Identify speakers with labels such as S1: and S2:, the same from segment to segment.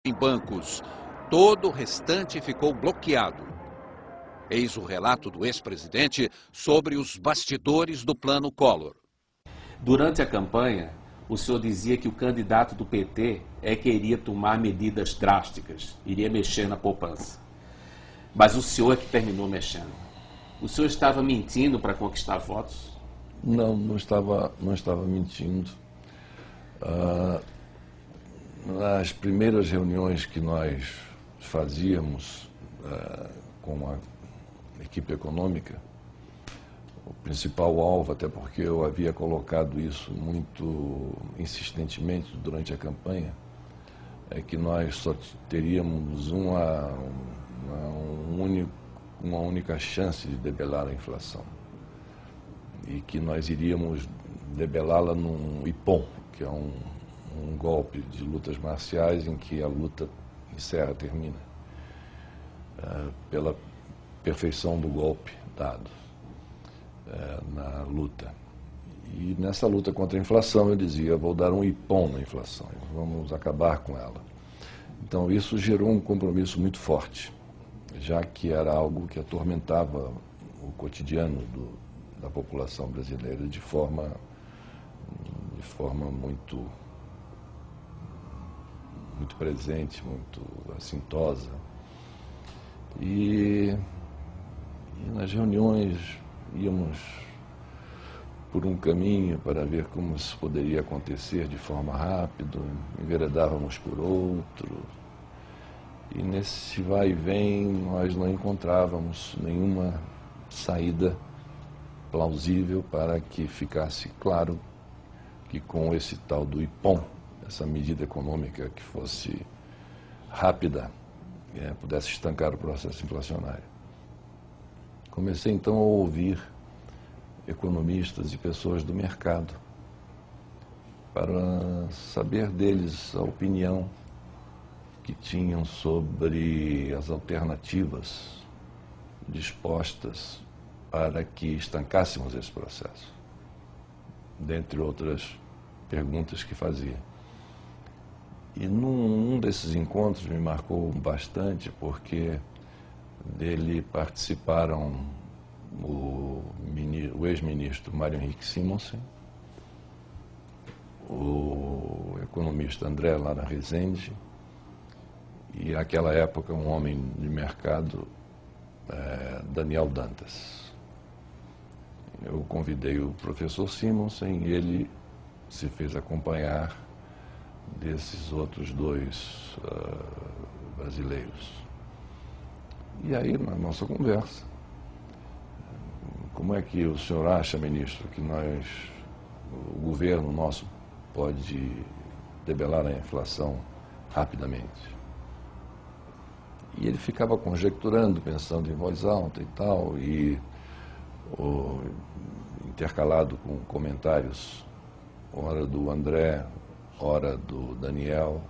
S1: em bancos. Todo o restante ficou bloqueado. Eis o relato do ex-presidente sobre os bastidores do Plano Collor.
S2: Durante a campanha, o senhor dizia que o candidato do PT que iria tomar medidas drásticas, iria mexer na poupança. Mas o senhor é que terminou mexendo. O senhor estava mentindo para conquistar votos?
S3: Não estava mentindo. Nas primeiras reuniões que nós fazíamos com a equipe econômica, o principal alvo, até porque eu havia colocado isso muito insistentemente durante a campanha, é que nós só teríamos uma única chance de debelar a inflação. E que nós iríamos debelá-la num IPOM, que é um golpe de lutas marciais em que a luta termina, pela perfeição do golpe dado na luta. E nessa luta contra a inflação eu dizia, vou dar um IPOM na inflação, vamos acabar com ela. Então isso gerou um compromisso muito forte, já que era algo que atormentava o cotidiano da população brasileira de forma muito presente, muito assintosa. E nas reuniões íamos por um caminho para ver como isso poderia acontecer de forma rápida, enveredávamos por outro. E nesse vai e vem nós não encontrávamos nenhuma saída plausível para que ficasse claro que com esse tal do IPOM, essa medida econômica que fosse rápida, pudesse estancar o processo inflacionário. Comecei então a ouvir economistas e pessoas do mercado para saber deles a opinião que tinham sobre as alternativas dispostas para que estancássemos esse processo, dentre outras perguntas que fazia. E num desses encontros me marcou bastante, porque dele participaram o ex-ministro Mário Henrique Simonsen, o economista André Lara Rezende e, naquela época, um homem de mercado, Daniel Dantas. Eu convidei o professor Simonsen e ele se fez acompanhar desses outros dois brasileiros. E aí, na nossa conversa, como é que o senhor acha, ministro, que o governo nosso pode debelar a inflação rapidamente? E ele ficava conjecturando, pensando em voz alta e tal, e intercalado com comentários, ora do André, ora do Daniel,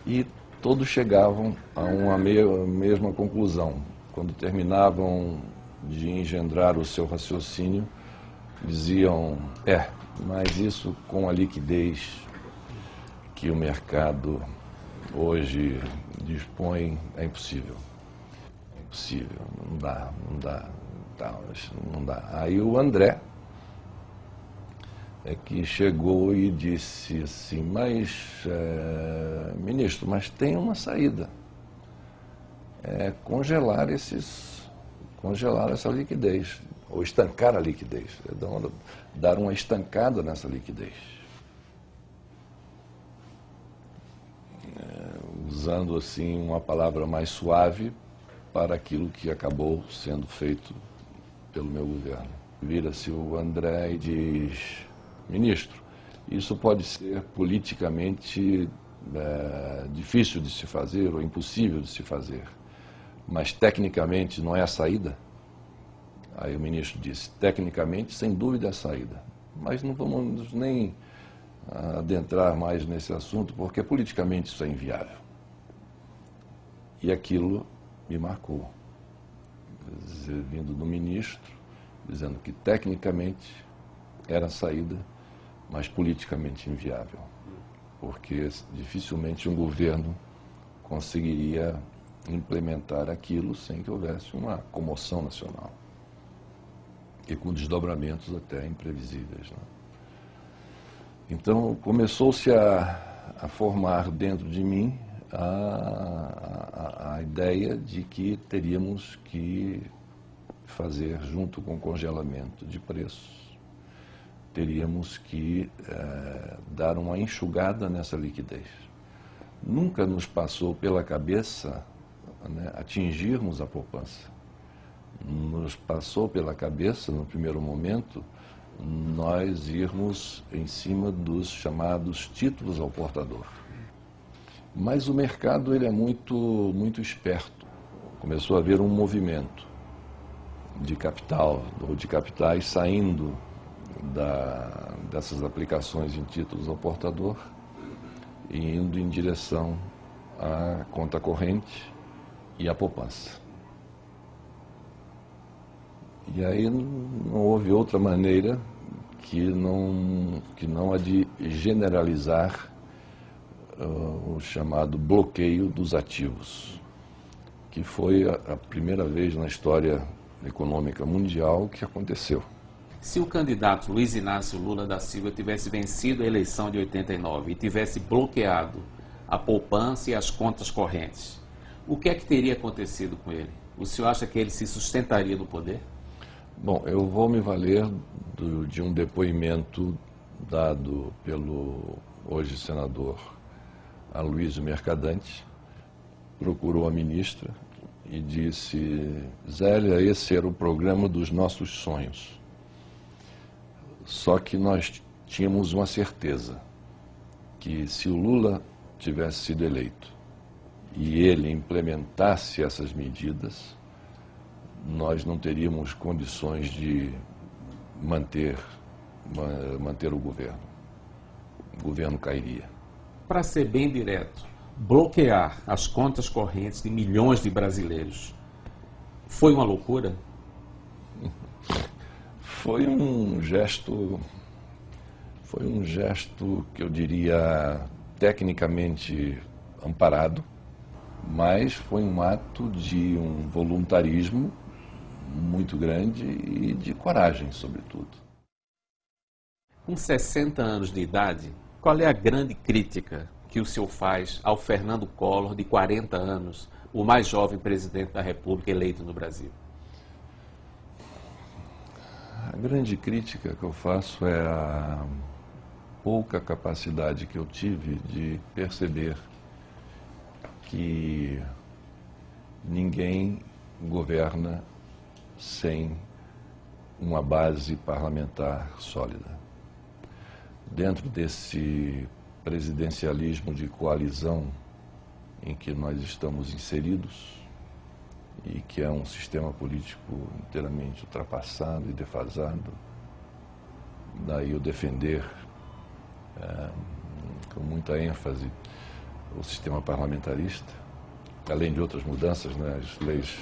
S3: e todos chegavam a uma mesma conclusão. Quando terminavam de engendrar o seu raciocínio, diziam, mas isso com a liquidez que o mercado hoje dispõe é impossível. É impossível, não dá. Aí o André que chegou e disse assim, mas, ministro, mas tem uma saída. Congelar essa liquidez, ou estancar a liquidez, dar uma estancada nessa liquidez. Usando assim uma palavra mais suave para aquilo que acabou sendo feito pelo meu governo. Vira-se o André e diz, ministro, isso pode ser politicamente difícil de se fazer ou impossível de se fazer, mas tecnicamente não é a saída? Aí o ministro disse, tecnicamente, sem dúvida é a saída, mas não vamos nem adentrar mais nesse assunto, porque politicamente isso é inviável. E aquilo me marcou, vindo do ministro, dizendo que tecnicamente era a saída, mas politicamente inviável. porque dificilmente um governo conseguiria implementar aquilo sem que houvesse uma comoção nacional e com desdobramentos até imprevisíveis, né? Então começou-se a formar dentro de mim a ideia de que teríamos que fazer, junto com o congelamento de preços, teríamos que dar uma enxugada nessa liquidez. Nunca nos passou pela cabeça, né, atingirmos a poupança. Nos passou pela cabeça, no primeiro momento, nós irmos em cima dos chamados títulos ao portador. Mas o mercado ele é muito esperto. Começou a haver um movimento de capital, ou de capitais saindo dessas aplicações em títulos ao portador e indo em direção à conta corrente e à poupança. E aí não houve outra maneira que não a de generalizar o chamado bloqueio dos ativos, que foi a primeira vez na história econômica mundial que aconteceu.
S2: Se o candidato Luiz Inácio Lula da Silva tivesse vencido a eleição de 89 e tivesse bloqueado a poupança e as contas correntes, o que é que teria acontecido com ele? O senhor acha que ele se sustentaria no poder?
S3: Bom, eu vou me valer de um depoimento dado pelo hoje senador Aloysio Mercadante, procurou a ministra e disse: Zélia, esse era o programa dos nossos sonhos. Só que nós tínhamos uma certeza, que se o Lula tivesse sido eleito e ele implementasse essas medidas, nós não teríamos condições de manter o governo. O governo cairia.
S2: Para ser bem direto, bloquear as contas correntes de milhões de brasileiros foi uma loucura?
S3: Foi um gesto que eu diria tecnicamente amparado, mas foi um ato de um voluntarismo muito grande e de coragem, sobretudo.
S2: Com 60 anos de idade, qual é a grande crítica que o senhor faz ao Fernando Collor, de 40 anos, o mais jovem presidente da República eleito no Brasil?
S3: A grande crítica que eu faço é a pouca capacidade que eu tive de perceber que ninguém governa sem uma base parlamentar sólida. Dentro desse presidencialismo de coalizão em que nós estamos inseridos, e que é um sistema político inteiramente ultrapassado e defasado, daí eu defender com muita ênfase o sistema parlamentarista, além de outras mudanças nas leis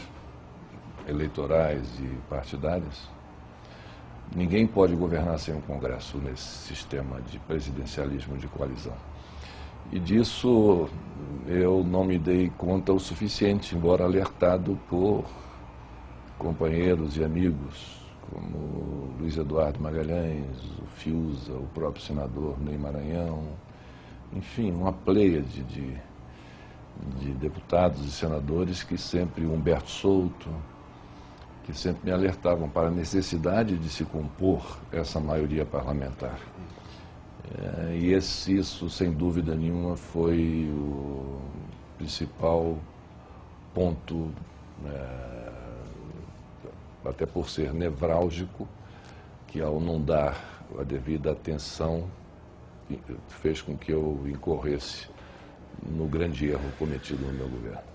S3: eleitorais e partidárias. Ninguém pode governar sem um Congresso nesse sistema de presidencialismo de coalizão. E disso eu não me dei conta o suficiente, embora alertado por companheiros e amigos, como Luiz Eduardo Magalhães, o Fiuza, o próprio senador Ney Maranhão, enfim, uma pleiade de deputados e senadores que sempre, Humberto Souto, que sempre me alertavam para a necessidade de se compor essa maioria parlamentar. E isso, sem dúvida nenhuma, foi o principal ponto, até por ser nevrálgico, que ao não dar a devida atenção, fez com que eu incorresse no grande erro cometido no meu governo.